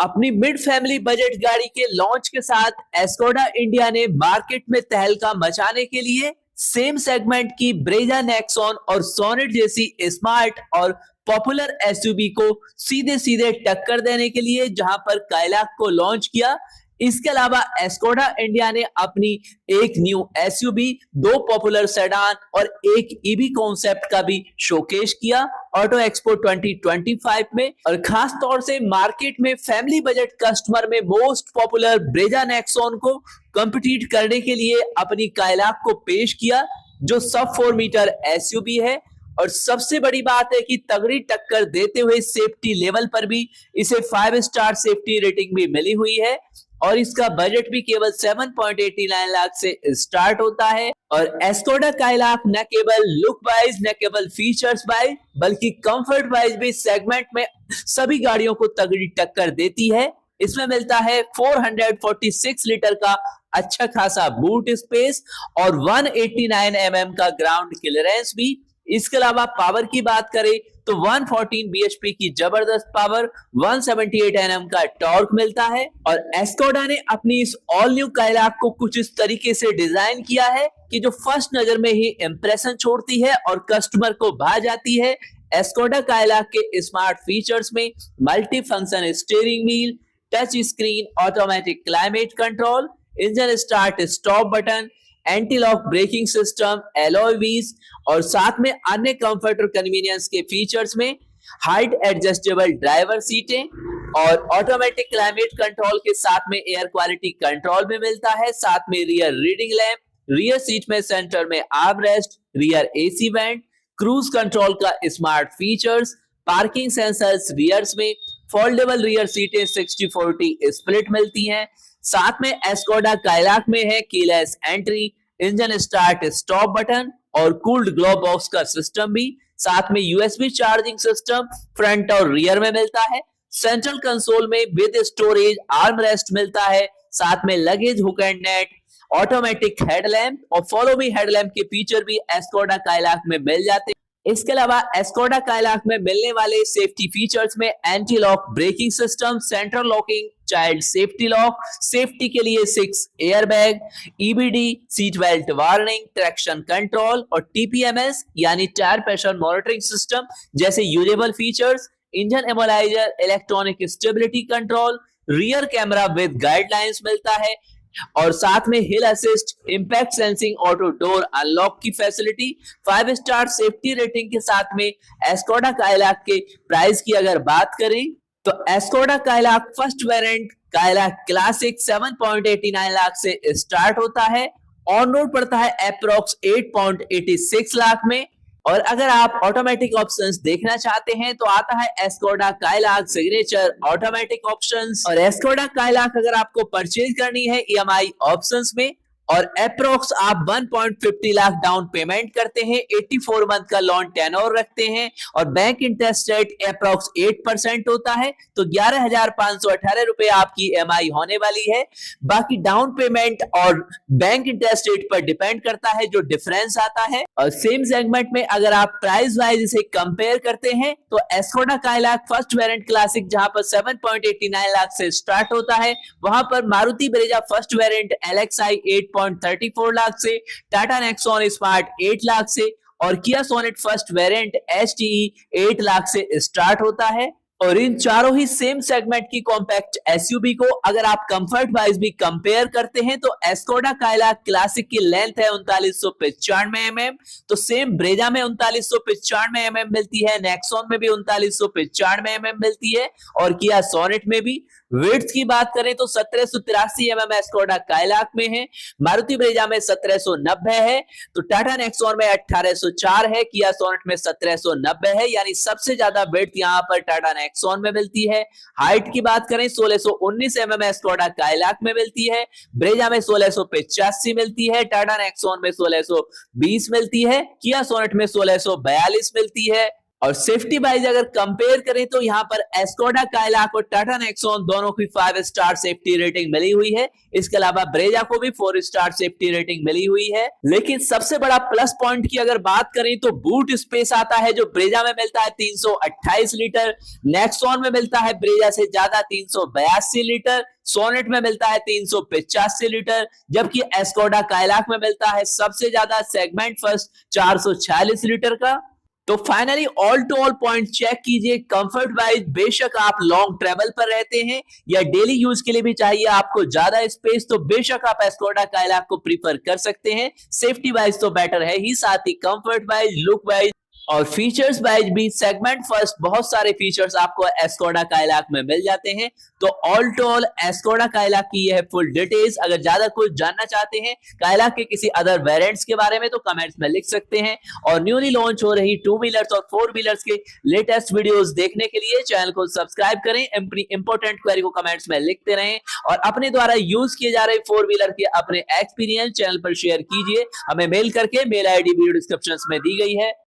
अपनी mid family budget गाड़ी के लॉन्च के साथ एस्कोडा इंडिया ने मार्केट में तहलका मचाने के लिए सेम सेगमेंट की ब्रेजा नेक्सॉन और सोनेट जैसी स्मार्ट और पॉपुलर एसयूवी को सीधे सीधे टक्कर देने के लिए जहां पर काइलाक को लॉन्च किया। इसके अलावा एस्कोडा इंडिया ने अपनी एक न्यू एसयूवी, दो पॉपुलर सेडान और एक ईवी कॉन्सेप्ट का भी शोकेस किया ऑटो एक्सपो 2025 में। और खास तौर से मार्केट में फैमिली बजट कस्टमर में मोस्ट पॉपुलर ब्रेजा नेक्सॉन को कंपीट करने के लिए अपनी काइलाक को पेश किया, जो सब 4 मीटर एसयूवी है। और सबसे बड़ी बात है कि तगड़ी टक्कर देते हुए सेफ्टी लेवल पर भी इसे 5 स्टार सेफ्टी रेटिंग भी मिली हुई है। और इसका बजट भी केवल 7.89 लाख से स्टार्ट होता है। और एस्कोडा काइलाक न केवल लुक वाइज, न केवल फीचर्स वाइज, बल्कि कंफर्ट वाइज भी सेगमेंट में सभी गाड़ियों को तगड़ी टक्कर देती है। इसमें मिलता है 446 लीटर का अच्छा खासा बूट स्पेस और 189 का ग्राउंड क्लियरेंस भी। इसके अलावा पावर की बात करें तो 114 bhp की जबरदस्त पावर, 178 Nm का टॉर्क मिलता है। और एस्कोडा ने अपनी इस ऑल न्यू काइलाक को कुछ इस तरीके से डिजाइन किया है कि जो फर्स्ट नजर में ही इंप्रेशन छोड़ती है और कस्टमर को भा जाती है। एस्कोडा काइलाक के स्मार्ट फीचर्स में multi function steering wheel, touch screen automatic climate control, engine start stop button, anti lock braking system, alloy wheels और साथ में अन्य कंफर्ट और कन्वीनियंस के फीचर्स में हाइट एडजस्टेबल ड्राइवर सीटें और ऑटोमेटिक क्लाइमेट कंट्रोल के साथ में एयर क्वालिटी कंट्रोल भी मिलता है। साथ में rear reading lamp, rear seat में सेंटर में arm rest, rear AC vent, cruise control का स्मार्ट फीचर्स, पार्किंग सेंसर्स रियर्स में, फोल्डेबल रियर सीटें 60-40 स्प्लिट मिलती हैं। साथ में एस्कोडा काइलाक में है keyless entry, engine start stop button और कूल्ड ग्लो बॉक्स का सिस्टम भी। साथ में यूएसबी चार्जिंग सिस्टम फ्रंट और रियर में मिलता है। सेंट्रल कंसोल में विद स्टोरेज आर्म रेस्ट मिलता है। साथ में luggage hook and net, automatic headlamp और फॉलो मी हेडलैम्प के फीचर भी एस्कोडा काइलाक में मिल जाते हैं। इसके अलावा एस्कोडा काइलाक में मिलने वाले सेफ्टी फीचर्स में anti lock braking system, central locking, child safety lock, safety के लिए 6 airbag, EBD, seat belt warning, traction control और टीपीएमएस यानी टायर प्रेशर मॉनिटरिंग सिस्टम जैसे usable features, engine इमोलाइजर, electronic stability control, rear camera with guidelines मिलता है। और साथ में हिल assist, impact sensing, auto door unlock की फैसिलिटी, 5 स्टार सेफ्टी रेटिंग के साथ में एस्कोडा काइलाक के प्राइस की अगर बात करें तो एस्कोडा Kylaq first variant Kylaq classic 7.89 lakh से स्टार्ट होता है। ऑन रोड पड़ता है अप्रोक्स 8.86 लाख में। और अगर आप ऑटोमेटिक ऑप्शंस देखना चाहते हैं तो आता है एस्कोडा काइलाक सिग्नेचर ऑटोमेटिक ऑप्शंस। और एस्कोडा काइलाक अगर आपको परचेज करनी है ईएमआई ऑप्शंस में और अप्रोक्स आप 1.50 लाख डाउन पेमेंट करते हैं, 84 मंथ का लोन टेन्योर रखते हैं और बैंक इंटरेस्ट रेट अप्रोक्स 8% होता है, तो 11,518 रुपए आपकी ईएमआई होने वाली है। बाकी डाउन पेमेंट और बैंक इंटरेस्ट रेट पर डिपेंड करता है जो डिफरेंस आता है। और सेम सेगमेंट में अगर आप प्राइस वाइज इसे कंपेयर करते हैं तो एस्कोडा काइलाक फर्स्ट वेरिएंट क्लासिक जहां पर 7.89 लाख से स्टार्ट होता है, वहां पर Maruti Brezza first variant LXI 8.34 lakh से, टाटा नेक्सॉन स्मार्ट 8 लाख से और किया सोनेट फर्स्ट वेरिएंट एचटीई 8 लाख से स्टार्ट होता है। और इन चारों ही सेम सेगमेंट की कॉम्पैक्ट एसयूवी को अगर आप कंफर्ट वाइज भी कंपेयर करते हैं तो एस्कोडा काइलाक क्लासिक की लेंथ है 3995 mm, तो सेम ब्रेजा में 3995 mm मिलती है, नेक्सॉन में भी 3995 mm मिलती है और किया सोनेट में भी। विड्थ की बात करें तो 1783 mm एस्कोडा काइलाक में है, मारुति ब्रेजा में 1790 है, तो टाटा नेक्सॉन में 1804 है, किया सोनेट में 1790 है, यानी सबसे ज्यादा विड्थ यहाँ पर टाटा नेक्सॉन में मिलती है। हाइट की बात करें 1619 mm एस्कोडा काइलाक में मिलती है, ब्रेजा में 1685 मिलती है, टाटा नेक्सॉन में 1620 मिलती है, किया सोनेट में 1642 मिलती है। और सेफ्टी वाइज अगर कंपेयर करें तो यहाँ पर एस्कोडा काइलाक और टाटा नेक्सॉन दोनों की 5 स्टार सेफ्टी रेटिंग मिली हुई है। इसके अलावा ब्रेजा को भी 4 स्टार सेफ्टी रेटिंग मिली हुई है। लेकिन सबसे बड़ा प्लस पॉइंट की अगर बात करें तो बूट स्पेस आता है, जो ब्रेजा में मिलता है 328 लीटर, नेक्सॉन में मिलता है ब्रेजा से ज्यादा 382 लीटर, सोनेट में मिलता है 385 लीटर, जबकि एस्कोडा काइलाक में मिलता है सबसे ज्यादा सेगमेंट फर्स्ट 446 लीटर का। तो finally all to all point check कीजिए। कंफर्ट वाइज बेशक आप लॉन्ग ट्रेवल पर रहते हैं या डेली यूज के लिए भी चाहिए आपको ज्यादा स्पेस, तो बेशक आप एस्कोडा काइलाक को प्रीफर कर सकते हैं। सेफ्टी वाइज तो बेटर है ही, साथ ही कंफर्ट वाइज, लुक वाइज और फीचर्स वाइज भी सेगमेंट फर्स्ट बहुत सारे फीचर्स आपको एस्कोडा काइलाक में मिल जाते हैं। तो all to all Skoda Kylaq की यह फुल डिटेल्स। अगर ज्यादा कुछ जानना चाहते हैं काइलाक के किसी अदर वेरिएंट्स के बारे में तो कमेंट्स में लिख सकते हैं। और न्यूली लॉन्च हो रही 2 व्हीलर्स और 4 व्हीलर्स के लेटेस्ट वीडियोस देखने के लिए चैनल को सब्सक्राइब करें। अपनी इंपॉर्टेंट क्वेरी को कमेंट्स में लिखते रहें और अपने द्वारा यूज किए जा रहे 4 व्हीलर के अपने एक्सपीरियंस चैनल पर शेयर कीजिए। हमें मेल करके, मेल आईडी वीडियो डिस्क्रिप्शन में दी गई है।